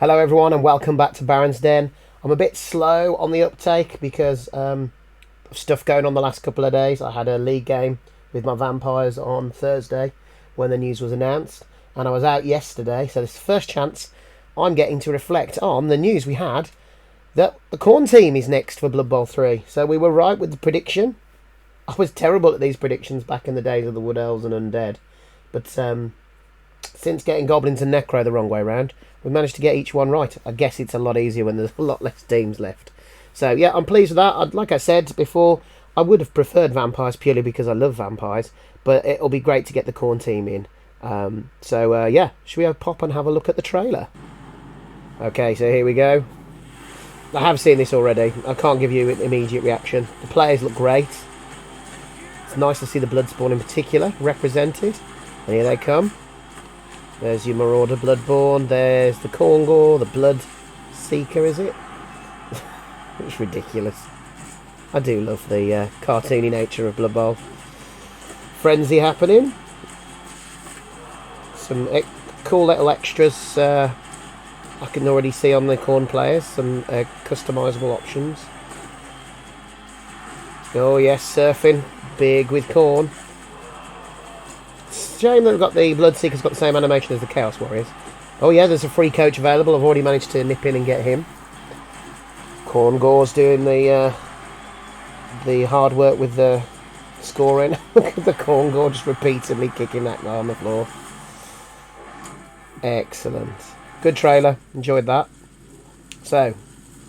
Hello everyone and welcome back to Baron's Den. I'm a bit slow on the uptake because of stuff going on the last couple of days. I had a league game with my vampires on Thursday when the news was announced, and I was out yesterday, so this is the first chance I'm getting to reflect on the news we had that the Khorne team is next for Blood Bowl 3. So we were right with the prediction. I was terrible at these predictions back in the days of the Wood Elves and Undead, but since getting Goblins and Necro the wrong way round, we managed to get each one right. I guess it's a lot easier when there's a lot less teams left. So yeah, I'm pleased with that. Like I said before, I would have preferred vampires purely because I love vampires, but it'll be great to get the Khorne team in. Yeah, should we have pop and have a look at the trailer? Okay, so here we go. I have seen this already. I can't give you an immediate reaction. The players look great. It's nice to see the Bloodspawn in particular represented. And here they come. There's your Marauder Bloodborne. There's the Khorne, the Blood Seeker, is it? It's ridiculous. I do love the cartoony nature of Blood Bowl. Frenzy happening. Some cool little extras I can already see on the Khorne players. Some customisable options. Oh yes, surfing. Big with Khorne. Shame that we've got the Bloodseeker's got the same animation as the Chaos Warriors. Oh yeah, there's a free coach available. I've already managed to nip in and get him. Khorne doing the hard work with the scoring. Look at the Khorne just repeatedly kicking that guy on the floor. Excellent. Good trailer. Enjoyed that. So,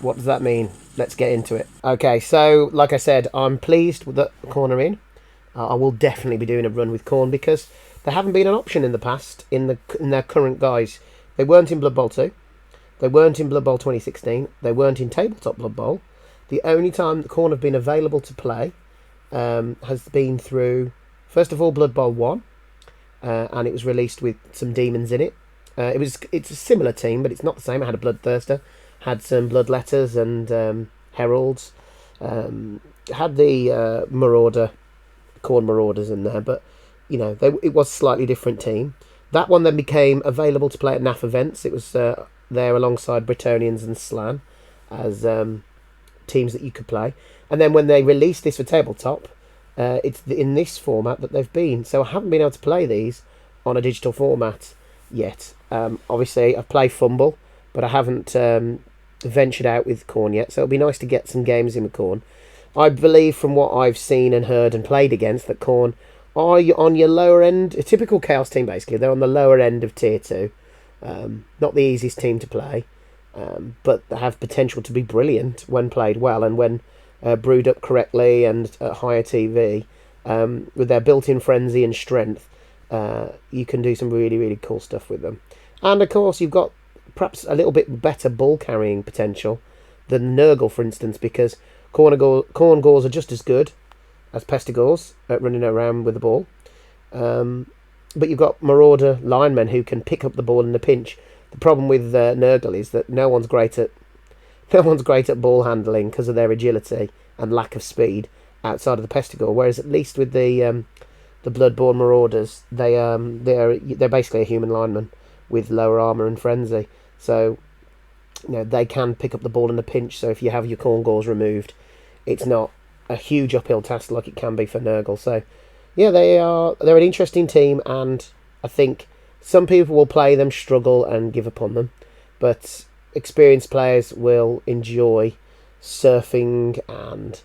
what does that mean? Let's get into it. Okay, so like I said, I'm pleased with the Khorne are in. I will definitely be doing a run with Khorne because they haven't been an option in the past in their current guise. They weren't in Blood Bowl 2. They weren't in Blood Bowl 2016. They weren't in Tabletop Blood Bowl. The only time the Khorne have been available to play has been through, first of all, Blood Bowl 1. And it was released with some demons in it. It's a similar team, but it's not the same. It had a Bloodthirster, had some Bloodletters and Heralds. Had the Marauder, Khorne Marauders in there, but you know it was a slightly different team. That one then became available to play at NAF events. It was there alongside Bretonnians and Slan as teams that you could play. And then when they released this for tabletop, it's in this format that they've been. So I haven't been able to play these on a digital format yet. Obviously, I've played Fumble, but I haven't ventured out with Khorne yet. So it'll be nice to get some games in with Khorne. I believe from what I've seen and heard and played against that Khorne are on your lower end, a typical Chaos team basically. They're on the lower end of Tier 2. Not the easiest team to play, but they have potential to be brilliant when played well and when brewed up correctly and at higher TV. With their built-in frenzy and strength, you can do some really, really cool stuff with them. And of course, you've got perhaps a little bit better ball carrying potential than Nurgle, for instance, because Khorne Gors are just as good as Pestigors at running around with the ball. But you've got Marauder linemen who can pick up the ball in a pinch. The problem with Nurgle is that no one's great at ball handling because of their agility and lack of speed outside of the Pestigor. Whereas at least with the Bloodborne Marauders, they're basically a human lineman with lower armor and frenzy. So you know they can pick up the ball in a pinch. So if you have your Khorne Gors removed, it's not a huge uphill task like it can be for Nurgle. So yeah, they're an interesting team, and I think some people will play them, struggle and give up on them, but experienced players will enjoy surfing and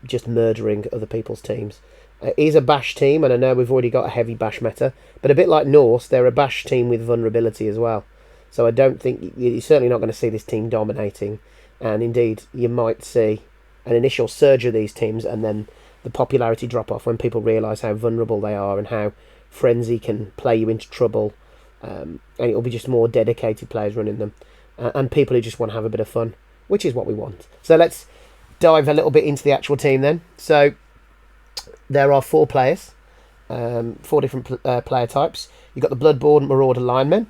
just murdering other people's teams. It is a bash team, and I know we've already got a heavy bash meta, but a bit like Norse, they're a bash team with vulnerability as well. So I don't think you're certainly not going to see this team dominating, and indeed you might see an initial surge of these teams and then the popularity drop off when people realise how vulnerable they are and how frenzy can play you into trouble, and it will be just more dedicated players running them and people who just want to have a bit of fun, which is what we want. So let's dive a little bit into the actual team then. So there are 4 players, 4 different player types. You've got the Bloodborne Marauder linemen,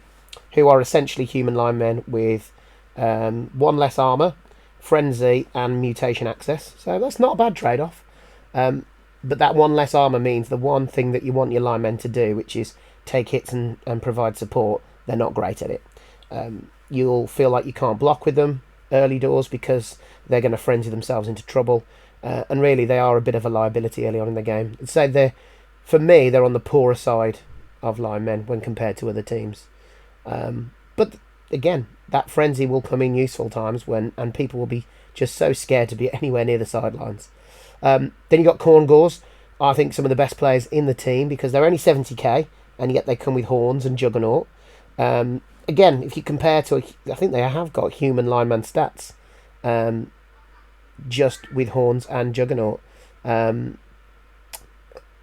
who are essentially human linemen with 1 less armour, frenzy and mutation access. So that's not a bad trade-off. But that 1 less armour means the one thing that you want your linemen to do, which is take hits and provide support, they're not great at it. You'll feel like you can't block with them early doors because they're going to frenzy themselves into trouble. And really, they are a bit of a liability early on in the game. I'd say for me, they're on the poorer side of linemen when compared to other teams. But again, that frenzy will come in useful times and people will be just so scared to be anywhere near the sidelines. Then you got Khorne Gores. I think some of the best players in the team because they're only 70k and yet they come with horns and juggernaut. Again, if you compare to, I think they have got human lineman stats, just with horns and juggernaut. And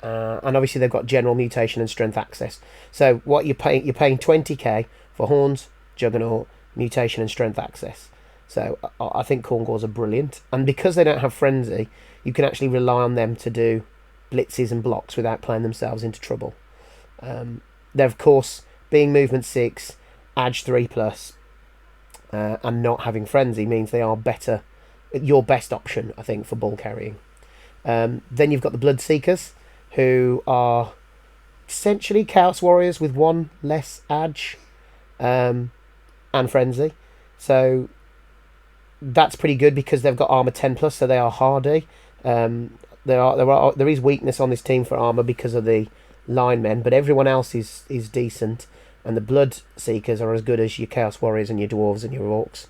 obviously they've got general mutation and strength access. So what you're paying 20k for horns, juggernaut, mutation and strength access. So I think Khorne Gores are brilliant. And because they don't have frenzy, you can actually rely on them to do blitzes and blocks without playing themselves into trouble. They're of course being movement 6, edge 3+, and not having frenzy means they are better, your best option I think for ball carrying. Then you've got the Bloodseekers, who are essentially Chaos Warriors with one less edge and frenzy. So that's pretty good because they've got armor 10+, so they are hardy. There is weakness on this team for armor because of the linemen, but everyone else is decent, and the Blood Seekers are as good as your Chaos Warriors and your Dwarves and your Orcs.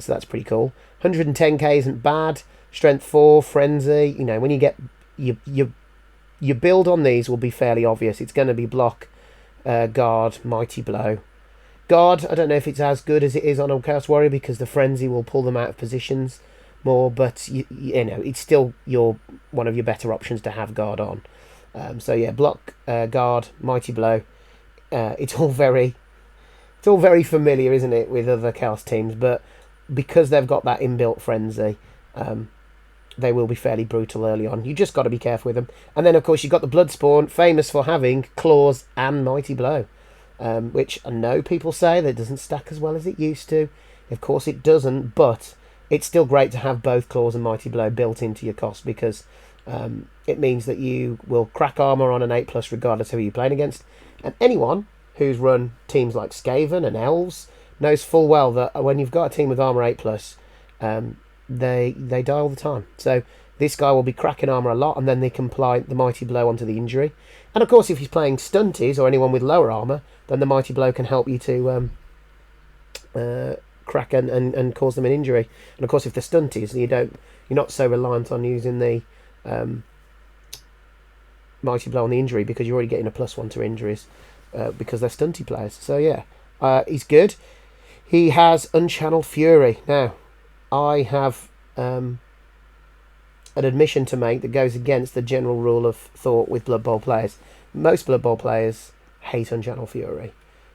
So that's pretty cool. 110k isn't bad. Strength 4, Frenzy. You know, when you get your build on these will be fairly obvious. It's going to be block, guard, mighty blow. Guard, I don't know if it's as good as it is on a Chaos Warrior because the Frenzy will pull them out of positions more, but you know it's still one of your better options to have guard on. So yeah, block, guard, mighty blow. It's all very familiar, isn't it, with other Chaos teams? But because they've got that inbuilt frenzy, they will be fairly brutal early on. You just got to be careful with them. And then of course you've got the Bloodspawn, famous for having claws and mighty blow, which I know people say that doesn't stack as well as it used to. Of course it doesn't, but it's still great to have both claws and mighty blow built into your cost because it means that you will crack armor on an 8+ regardless of who you're playing against. And anyone who's run teams like Skaven and Elves knows full well that when you've got a team with armor 8+, they die all the time. So this guy will be cracking armor a lot, and then they can apply the mighty blow onto the injury. And of course, if he's playing stunties or anyone with lower armor, then the mighty blow can help you to crack and cause them an injury. And of course, if they're stunties, you're not so reliant on using the mighty blow on the injury because you're already getting a +1 to injuries because they're stunty players. So yeah, he's good. He has Unchanneled Fury. Now, I have an admission to make that goes against the general rule of thought with Blood Bowl players. Most Blood Bowl players hate Unchanneled Fury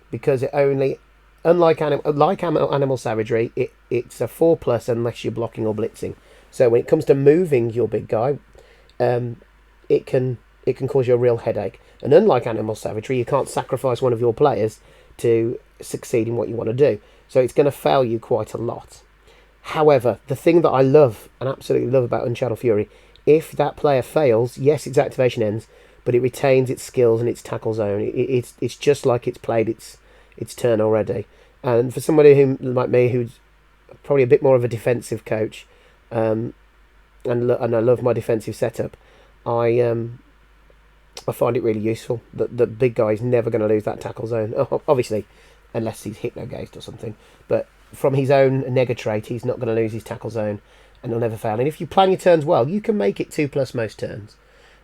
because it only, unlike Animal Savagery, it's a 4+ unless you're blocking or blitzing. So when it comes to moving your big guy, it can cause you a real headache. And unlike Animal Savagery, you can't sacrifice one of your players to succeed in what you want to do. So it's going to fail you quite a lot. However, the thing that I love and absolutely love about Unchanneled Fury, if that player fails, yes, its activation ends, but it retains its skills and its tackle zone. It's just like it's played its turn already. And for somebody like me, who's probably a bit more of a defensive coach, and I love my defensive setup, I find it really useful that the big guy is never going to lose that tackle zone. Obviously, unless he's hypno-gazed or something. But from his own nega trait, he's not going to lose his tackle zone, and he'll never fail. And if you plan your turns well, you can make it 2+ most turns.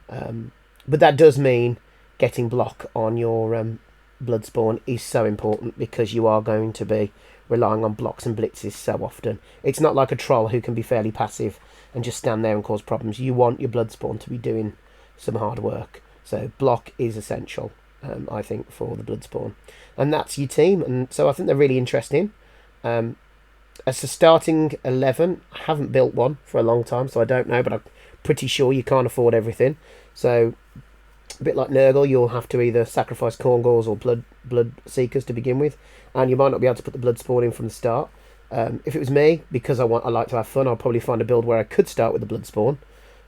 But that does mean getting block on your Bloodspawn is so important because you are going to be relying on blocks and blitzes so often. It's not like a troll who can be fairly passive and just stand there and cause problems. You want your Bloodspawn to be doing some hard work. So block is essential, I think, for the Bloodspawn. And that's your team. And so I think they're really interesting. As a starting 11, I haven't built one for a long time, so I don't know, but I'm pretty sure you can't afford everything. So a bit like Nurgle, you'll have to either sacrifice Khorne Gores or Blood Seekers to begin with, and you might not be able to put the Bloodspawn in from the start. If it was me, because I like to have fun, I'll probably find a build where I could start with the Bloodspawn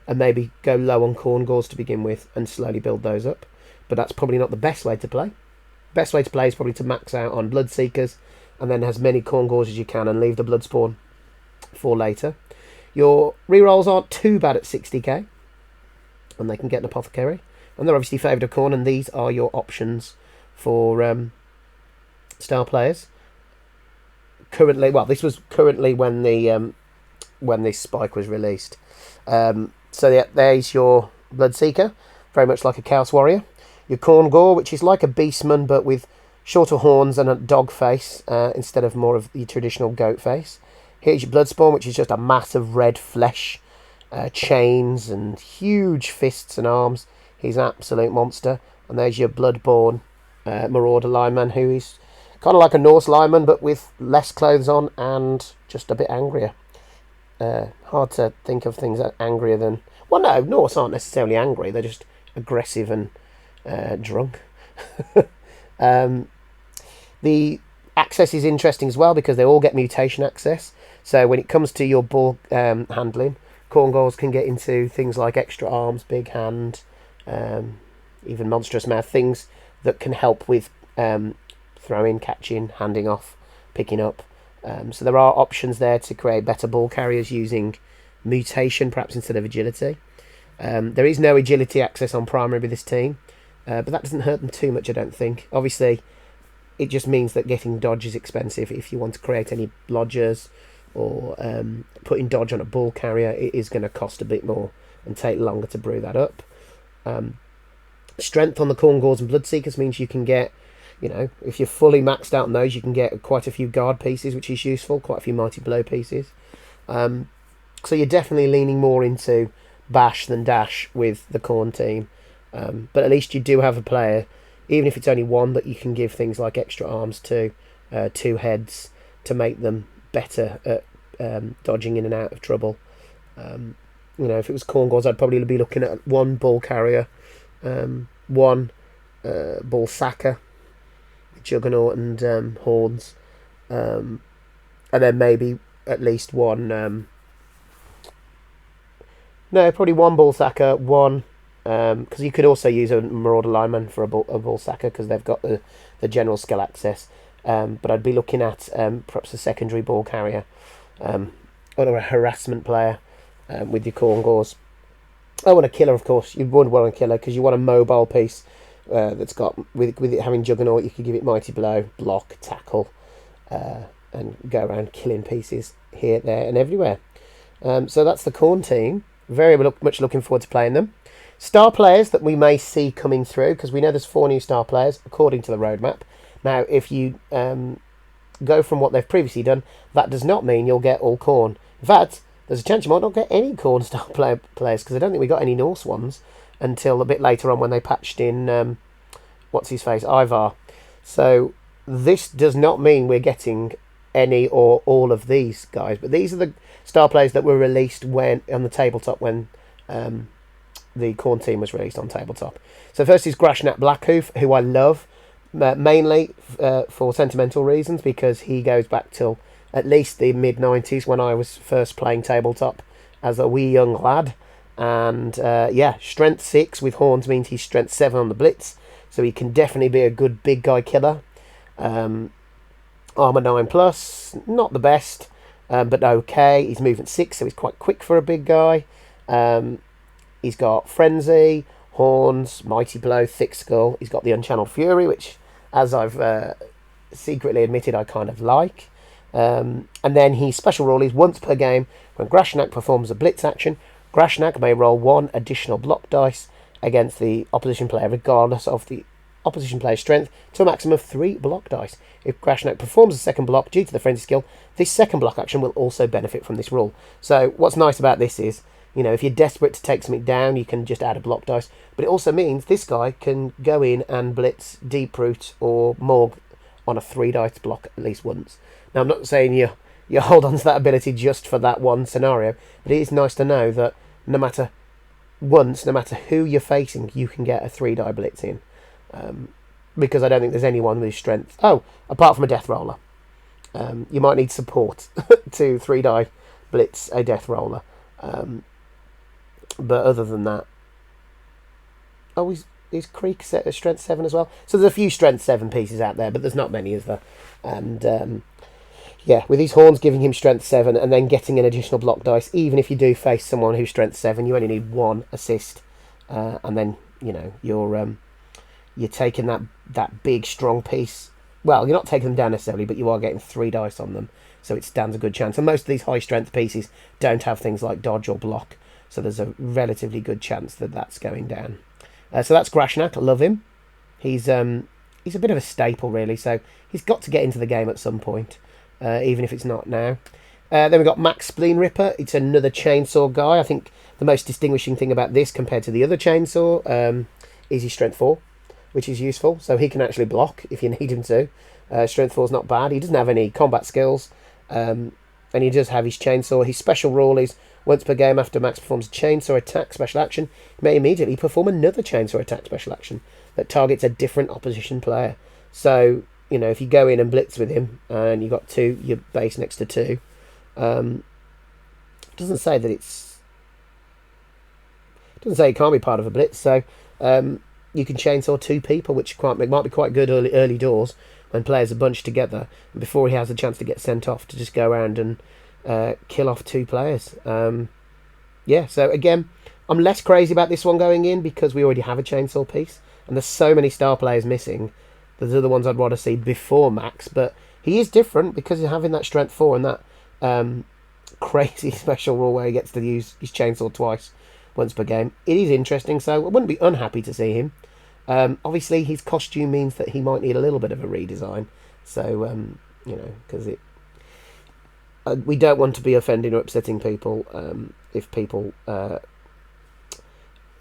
and maybe go low on Khorne Gores to begin with and slowly build those up. But that's probably not the best way to play. Best way to play is probably to max out on Blood Seekers and then as many Khorne Gores as you can, and leave the Bloodspawn for later. Your rerolls aren't too bad at 60k, and they can get an Apothecary, and they're obviously favoured of Khorne, and these are your options for star players. Currently, well, this was currently when this spike was released. So yeah, there's your Bloodseeker, very much like a Chaos Warrior. Your Khorne Gore, which is like a Beastman but with shorter horns and a dog face instead of more of the traditional goat face. Here's your Bloodspawn, which is just a mass of red flesh, chains and huge fists and arms. He's an absolute monster. And there's your Bloodborne Marauder lineman, who is kind of like a Norse lineman but with less clothes on and just a bit angrier. Hard to think of things that are angrier than... Well, no, Norse aren't necessarily angry. They're just aggressive and drunk. The access is interesting as well because they all get mutation access. So when it comes to your ball handling, Khorne Gores can get into things like extra arms, big hand, even monstrous mouth, things that can help with throwing, catching, handing off, picking up. So there are options there to create better ball carriers using mutation, perhaps instead of agility. There is no agility access on primary with this team, but that doesn't hurt them too much, I don't think. Obviously, it just means that getting dodge is expensive. If you want to create any lodgers or putting dodge on a ball carrier, it is going to cost a bit more and take longer to brew that up. Strength on the Khorne Gores and Bloodseekers means you can get, you know, if you're fully maxed out on those, you can get quite a few guard pieces, which is useful, quite a few mighty blow pieces. So you're definitely leaning more into bash than dash with the Khorne team. But at least you do have a player, even if it's only one, that you can give things like extra arms to, 2 heads, to make them better at dodging in and out of trouble. You know, if it was Khorne Gores, I'd probably be looking at 1 ball carrier, 1 ball sacker, Juggernaut and Horns, and then maybe at least 1 no, probably 1 ball sacker, 1 because you could also use a Marauder lineman for a ball sacker because they've got the general skill access, but I'd be looking at perhaps a secondary ball carrier or a harassment player with your Khorne Gores. Oh, and a killer, of course. You would want a killer because you want a mobile piece that's got, with it having Juggernaut, you could give it mighty blow, block, tackle, and go around killing pieces here, there, and everywhere. So that's the Khorne team. Very much looking forward to playing them. Star players that we may see coming through, because we know there's 4 new star players according to the roadmap. Now, if you go from what they've previously done, that does not mean you'll get all Khorne. In fact, there's a chance you might not get any Khorne star players, because I don't think we got any Norse ones until a bit later on when they patched in what's his face, Ivar. So this does not mean we're getting any or all of these guys, but these are the star players that were released when on the tabletop when the Khorne team was released on tabletop. So first is Grashnak Blackhoof, who I love, mainly for sentimental reasons, because he goes back till at least the mid-90s when I was first playing tabletop as a wee young lad. And yeah, strength 6 with horns means he's strength 7 on the blitz, so he can definitely be a good big guy killer. Armor 9 plus, not the best, but okay. He's movement 6, so he's quite quick for a big guy. He's got Frenzy, Horns, Mighty Blow, Thick Skull. He's got the Unchanneled Fury, which, as I've secretly admitted, I kind of like. And then his special rule is once per game, when Grashnak performs a blitz action, Grashnak may roll 1 additional block dice against the opposition player, regardless of the opposition player's strength, to a maximum of 3 block dice. If Grashnak performs a second block due to the Frenzy skill, this second block action will also benefit from this rule. So what's nice about this is, you know, if you're desperate to take something down, you can just add a block dice. But it also means this guy can go in and blitz Deep Root or Morg on a 3 dice block at least once. Now, I'm not saying you hold on to that ability just for that one scenario, but it is nice to know that no matter who you're facing, you can get a 3 die blitz in. Because I don't think there's anyone with strength. Oh, apart from a death roller. You might need support to 3 die blitz a death roller. But other than that... Oh, is Creek set at strength 7 as well? So there's a few strength 7 pieces out there, but there's not many, is there? And yeah, with these horns giving him strength 7 and then getting an additional block dice, even if you do face someone who's strength 7, you only need 1 assist, and then you're taking that big strong piece. Well, you're not taking them down necessarily, but you are getting 3 dice on them, so it stands a good chance. And most of these high strength pieces don't have things like dodge or block, so there's a relatively good chance that that's going down. So that's Grashnak. I love him. He's a bit of a staple, really, so he's got to get into the game at some point, even if it's not now. Then we've got Max Spleen Ripper. It's another chainsaw guy. I think the most distinguishing thing about this compared to the other chainsaw is his strength 4, which is useful. So he can actually block if you need him to. Strength 4 is not bad. He doesn't have any combat skills, and he does have his chainsaw. His special rule is once per game after Max performs a chainsaw attack special action, he may immediately perform another chainsaw attack special action that targets a different opposition player. So, if you go in and blitz with him and you've got 2, your base next to 2, it doesn't say that it can't be part of a blitz. So you can chainsaw 2 people, which might be quite good early doors when players are bunched together, and before he has a chance to get sent off, to just go around and kill off 2 players. Yeah, so again, I'm less crazy about this one going in because we already have a chainsaw piece, and there's so many star players missing. There's other ones I'd rather see before Max, but he is different because he's having that strength 4 and that crazy special rule where he gets to use his chainsaw twice once per game. It is interesting, so I wouldn't be unhappy to see him. Obviously, his costume means that he might need a little bit of a redesign, so because we don't want to be offending or upsetting people if people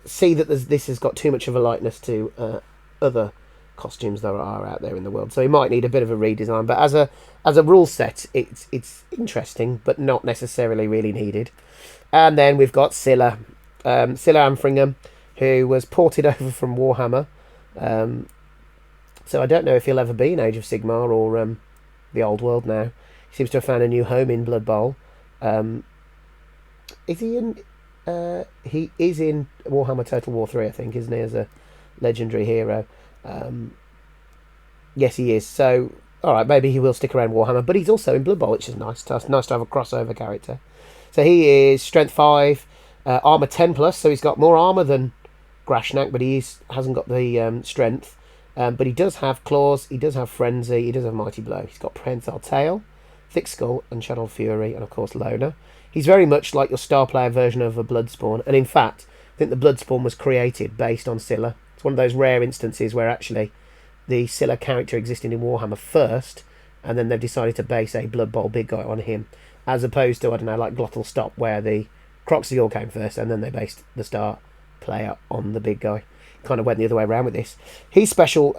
see that this has got too much of a likeness to other costumes that are out there in the world. So he might need a bit of a redesign, but as a rule set, it's interesting, but not necessarily really needed. And then we've got Sila Amfringham, who was ported over from Warhammer. So I don't know if he'll ever be in Age of Sigmar or the Old World now. He seems to have found a new home in Blood Bowl. Is he in? He is in Warhammer Total War 3, I think, isn't he, as a legendary hero? Yes, he is. So, all right, maybe he will stick around Warhammer, but he's also in Blood Bowl, which is nice. Nice to have a crossover character. So he is Strength 5, Armor 10 plus, so he's got more armor than Grashnak, but he hasn't got the strength. But he does have claws, he does have frenzy, he does have mighty blow. He's got prehensile tail, thick skull, and channel fury, and of course loner. He's very much like your star player version of a Bloodspawn, and in fact, I think the Bloodspawn was created based on Sila. It's one of those rare instances where actually the Sila character existed in Warhammer first, and then they've decided to base a Blood Bowl big guy on him, as opposed to, I don't know, like Glottal Stop, where the Croxior came first, and then they based the star player on the big guy. Kind of went the other way around with this. His special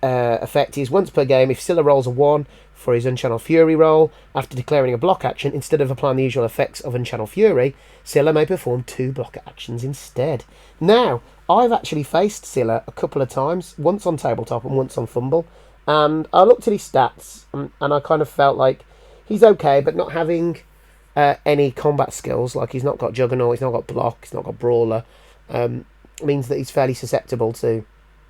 effect is once per game, if Sila rolls a 1 for his Unchannel Fury roll, after declaring a block action, instead of applying the usual effects of Unchannel Fury, Sila may perform 2 block actions instead. Now, I've actually faced Sila a couple of times, once on Tabletop and once on Fumble, and I looked at his stats, and I kind of felt like he's okay, but not having any combat skills, like he's not got Juggernaut, he's not got Block, he's not got Brawler, means that he's fairly susceptible to,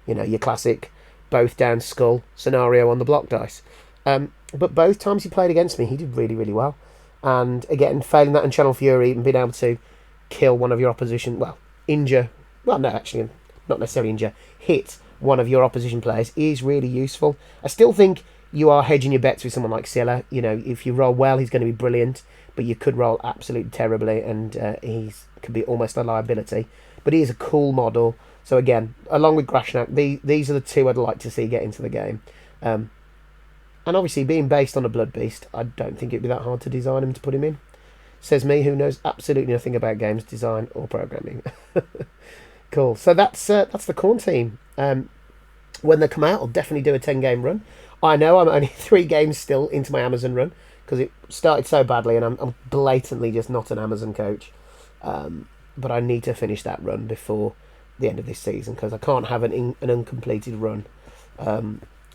your classic both down skull scenario on the block dice. But both times he played against me, he did really, really well. And again, failing that Unchannel Fury and being able to kill one of your opposition, not necessarily injure, hit one of your opposition players is really useful. I still think you are hedging your bets with someone like Sila. If you roll well, he's going to be brilliant, but you could roll absolutely terribly, and could be almost a liability. But he is a cool model. So again, along with Grashnak, these are the 2 I'd like to see get into the game. And obviously, being based on a Blood Beast, I don't think it'd be that hard to design him to put him in. Says me, who knows absolutely nothing about games design or programming. Cool. So that's the Khorne team. When they come out, I'll definitely do a 10-game run. I know I'm only 3 games still into my Amazon run because it started so badly, and I'm blatantly just not an Amazon coach. But I need to finish that run before the end of this season because I can't have an uncompleted run.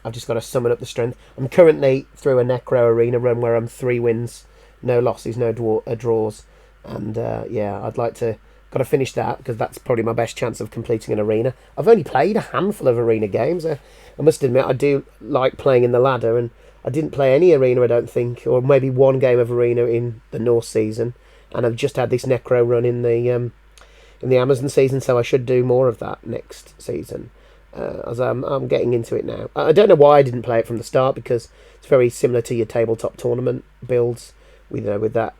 I've just got to summon up the strength. I'm currently through a Necro Arena run where I'm 3 wins, no losses, no draws, and I'd like to got to finish that because that's probably my best chance of completing an arena. I've only played a handful of arena games. I must admit I do like playing in the ladder, and I didn't play any arena, I don't think, or maybe one game of arena in the North season, and I've just had this Necro run in the Amazon season, so I should do more of that next season. As I'm getting into it now. I don't know why I didn't play it from the start, because it's very similar to your tabletop tournament builds with that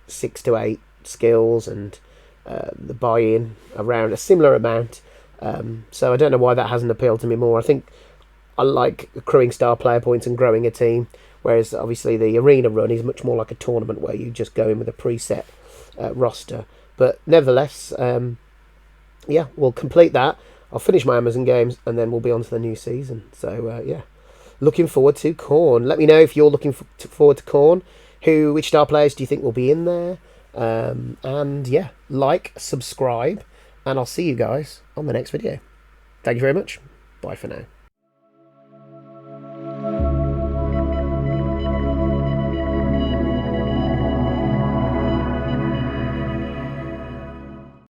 6 to 8 skills and the buy-in around a similar amount. So I don't know why that hasn't appealed to me more. I think I like accruing star player points and growing a team, whereas obviously the arena run is much more like a tournament where you just go in with a preset roster. But nevertheless, we'll complete that. I'll finish my Amazon games, and then we'll be on to the new season. So, looking forward to Khorne. Let me know if you're looking forward to Khorne. Which star players do you think will be in there? Like, subscribe, and I'll see you guys on the next video. Thank you very much. Bye for now.